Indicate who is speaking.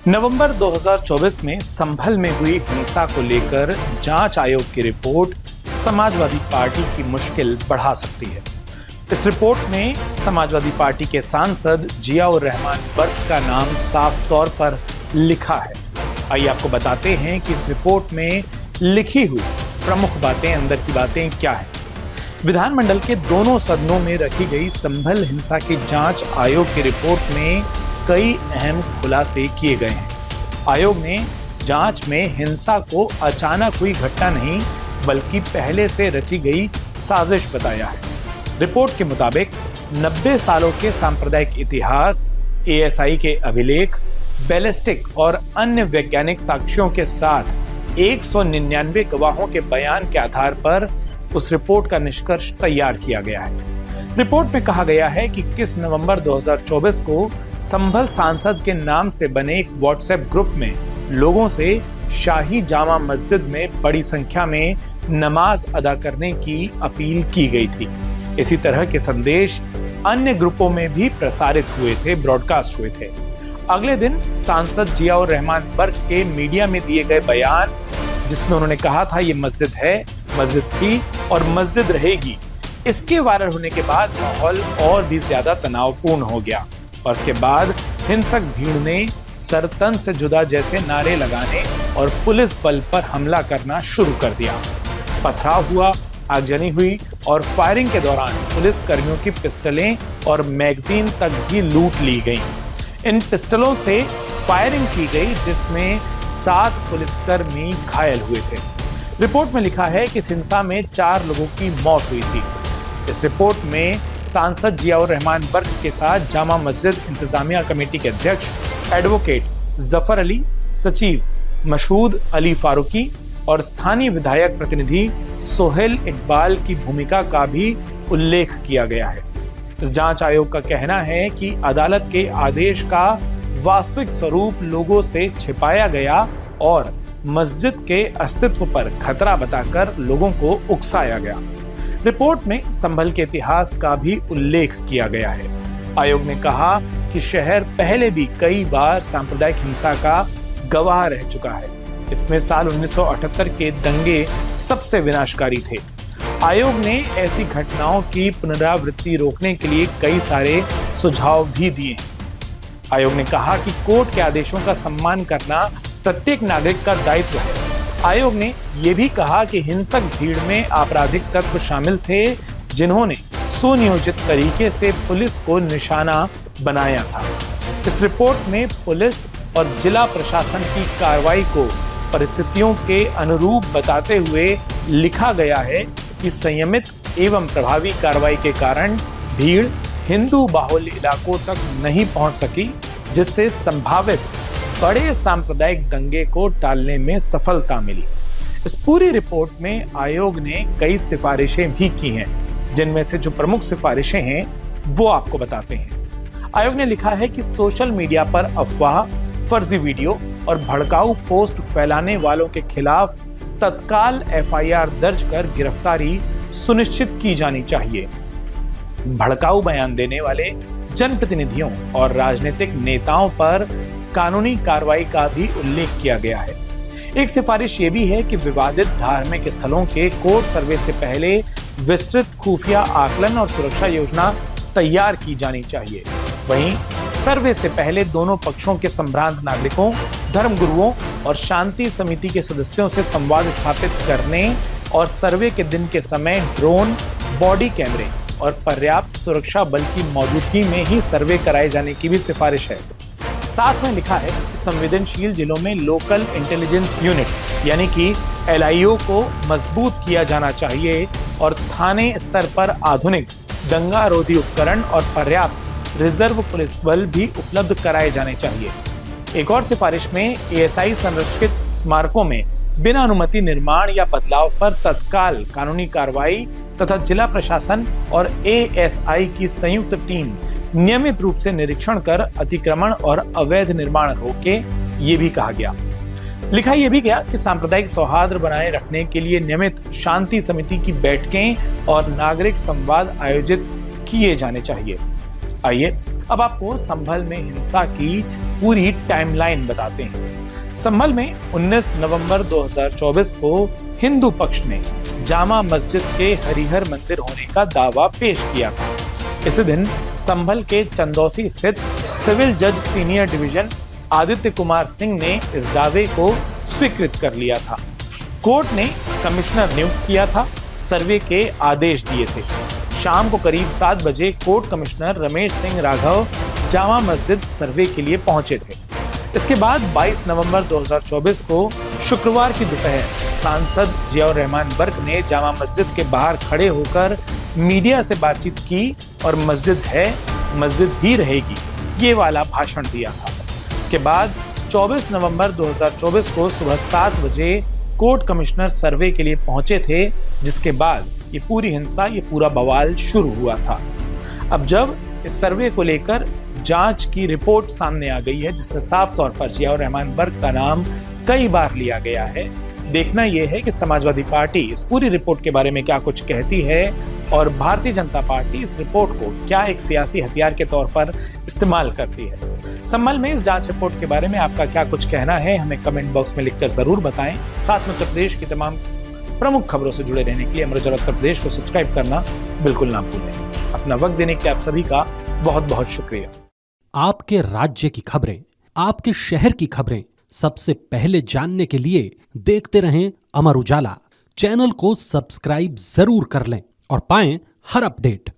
Speaker 1: नवंबर 2024 में संभल में हुई हिंसा को लेकर जांच आयोग की रिपोर्ट समाजवादी पार्टी की मुश्किल बढ़ा सकती है। इस रिपोर्ट में समाजवादी पार्टी के सांसद जियाउर रहमान बर्क का नाम साफ तौर पर लिखा है। आइए आपको बताते हैं कि इस रिपोर्ट में लिखी हुई प्रमुख बातें, अंदर की बातें क्या हैं। विधानमंडल के दोनों सदनों में रखी गई संभल हिंसा की जांच आयोग की रिपोर्ट में कई अहम खुलासे किए गए हैं। आयोग ने जांच में हिंसा को अचानक हुई घटना नहीं बल्कि पहले से रची गई साजिश बताया है। रिपोर्ट के मुताबिक 90 सालों के सांप्रदायिक इतिहास, एएसआई के अभिलेख, बैलिस्टिक और अन्य वैज्ञानिक साक्ष्यों के साथ 199 गवाहों के बयान के आधार पर उस रिपोर्ट का निष्कर्ष तैयार किया गया है। रिपोर्ट में कहा गया है कि 21 नवंबर 2024 को संभल सांसद के नाम से बने एक व्हाट्सएप ग्रुप में लोगों से शाही जामा मस्जिद में बड़ी संख्या में नमाज अदा करने की अपील की गई थी। इसी तरह के संदेश अन्य ग्रुपों में भी प्रसारित हुए थे, ब्रॉडकास्ट हुए थे। अगले दिन सांसद जियाउर रहमान बर्क के मीडिया में दिए गए बयान, जिसमें उन्होंने कहा था ये मस्जिद है, मस्जिद थी और मस्जिद रहेगी, इसके वायरल होने के बाद माहौल और भी ज्यादा तनावपूर्ण हो गया और इसके बाद हिंसक भीड़ ने सर तन से जुदा जैसे नारे लगाने और पुलिस बल पर हमला करना शुरू कर दिया। पथराव हुआ, आगजनी हुई और फायरिंग के दौरान पुलिस कर्मियों की पिस्टलें और मैगजीन तक भी लूट ली गईं। इन पिस्टलों से फायरिंग की गई जिसमें 7 पुलिसकर्मी घायल हुए थे। रिपोर्ट में लिखा है कि इस हिंसा में 4 लोगों की मौत हुई थी। इस रिपोर्ट में सांसद जियाउर रहमान बर्क के साथ जामा मस्जिद इंतजामिया कमेटी के अध्यक्ष एडवोकेट जफर अली, सचिव मशहूद अली फारूकी और स्थानीय विधायक प्रतिनिधि सोहेल इकबाल की भूमिका का भी उल्लेख किया गया है। इस जांच आयोग का कहना है कि अदालत के आदेश का वास्तविक स्वरूप लोगों से छिपाया गया और मस्जिद के अस्तित्व पर खतरा बताकर लोगों को उकसाया गया। रिपोर्ट में संभल के इतिहास का भी उल्लेख किया गया है। आयोग ने कहा कि शहर पहले भी कई बार सांप्रदायिक हिंसा का गवाह रह चुका है। इसमें साल 1978 के दंगे सबसे विनाशकारी थे। आयोग ने ऐसी घटनाओं की पुनरावृत्ति रोकने के लिए कई सारे सुझाव भी दिए हैं। आयोग ने कहा कि कोर्ट के आदेशों का सम्मान करना प्रत्येक नागरिक का दायित्व है। आयोग ने यह भी कहा कि हिंसक भीड़ में आपराधिक तत्व शामिल थे जिन्होंने सुनियोजित तरीके से पुलिस को निशाना बनाया था। इस रिपोर्ट में पुलिस और जिला प्रशासन की कार्रवाई को परिस्थितियों के अनुरूप बताते हुए लिखा गया है कि संयमित एवं प्रभावी कार्रवाई के कारण भीड़ हिंदू बाहुल्य इलाकों तक नहीं पहुंच सकी, जिससे संभावित बड़े सांप्रदायिक दंगे को टालने में सफलता मिली। इस पूरी रिपोर्ट में आयोग ने कई सिफारिशें भी की हैं, जिनमें से जो प्रमुख सिफारिशें हैं वो आपको बताते हैं। आयोग ने लिखा है कि सोशल मीडिया पर अफवाह, फर्जी वीडियो और भड़काऊ पोस्ट फैलाने वालों के खिलाफ तत्काल एफआईआर दर्ज कर गिरफ्तारी सुनिश्चित की जानी चाहिए। भड़काऊ बयान देने वाले जनप्रतिनिधियों और राजनीतिक नेताओं पर कानूनी कार्रवाई का भी उल्लेख किया गया है। एक सिफारिश ये भी है कि विवादित धार्मिक स्थलों के कोर्ट सर्वे से पहले विस्तृत खुफिया आकलन और सुरक्षा योजना तैयार की जानी चाहिए। वहीं सर्वे से पहले दोनों पक्षों के संभ्रांत नागरिकों, धर्मगुरुओं और शांति समिति के सदस्यों से संवाद स्थापित करने और सर्वे के दिन के समय ड्रोन, बॉडी कैमरे और पर्याप्त सुरक्षा बल की मौजूदगी में ही सर्वे कराए जाने की भी सिफारिश है। साथ में लिखा है कि संवेदनशील जिलों में लोकल इंटेलिजेंस यूनिट यानी कि एलआईओ को मजबूत किया जाना चाहिए और थाने स्तर पर आधुनिक दंगा रोधी उपकरण और पर्याप्त रिजर्व पुलिस बल भी उपलब्ध कराए जाने चाहिए। एक और सिफारिश में एएसआई संरक्षित स्मारकों में बिना अनुमति निर्माण या बदलाव पर तत्काल कानूनी कार्रवाई तथा जिला प्रशासन और एएसआई की संयुक्त टीम नियमित रूप से निरीक्षण कर अतिक्रमण और अवैध निर्माण रोके, ये भी कहा गया। लिखा यह भी गया कि सांप्रदायिक सौहार्द बनाए रखने के लिए नियमित शांति समिति की बैठकें और नागरिक संवाद आयोजित किए जाने चाहिए। आइए अब आपको संभल में हिंसा की पूरी टाइमलाइन बताते हैं। संभल में 19 नवंबर 2024 को हिंदू पक्ष ने जामा मस्जिद के हरिहर मंदिर होने का दावा पेश किया था। इसी दिन संभल के चंदौसी स्थित सिविल जज सीनियर डिवीजन आदित्य कुमार सिंह ने इस दावे को स्वीकृत कर लिया था। कोर्ट ने कमिश्नर नियुक्त किया था, सर्वे के आदेश दिए थे। शाम को करीब 7 बजे कोर्ट कमिश्नर रमेश सिंह राघव जामा मस्जिद सर्वे के लिए पहुंचे थे। इसके बाद 22 नवंबर 2024 को शुक्रवार की दोपहर सांसद जियाउर रहमान बर्क ने जामा मस्जिद के बाहर खड़े होकर मीडिया से बातचीत की और मस्जिद है, मस्जिद ही रहेगी, ये वाला भाषण दिया था। इसके बाद 24 नवंबर 2024 को सुबह 7 बजे कोर्ट कमिश्नर सर्वे के लिए पहुंचे थे, जिसके बाद ये पूरी हिंसा, ये पूरा बवाल शुरू हुआ था। अब जब इस सर्वे को लेकर जांच की रिपोर्ट सामने आ गई है, जिसमें साफ तौर पर जियाउर रहमान बर्क का नाम कई बार लिया गया है, देखना यह है कि समाजवादी पार्टी इस पूरी रिपोर्ट के बारे में क्या कुछ कहती है और भारतीय जनता पार्टी इस रिपोर्ट को क्या एक सियासी हथियार के तौर पर इस्तेमाल करती है। संभल में इस जांच रिपोर्ट के बारे में आपका क्या कुछ कहना है, हमें कमेंट बॉक्स में लिखकर जरूर बताएं। साथ में उत्तर प्रदेश की तमाम प्रमुख खबरों से जुड़े रहने के लिए अमर उजाला उत्तर प्रदेश को सब्सक्राइब करना बिल्कुल ना भूलें। अपना वक्त देने के लिए आप सभी का बहुत बहुत शुक्रिया।
Speaker 2: आपके राज्य की खबरें, आपके शहर की खबरें सबसे पहले जानने के लिए देखते रहें अमर उजाला। चैनल को सब्सक्राइब जरूर कर लें और पाएं हर अपडेट।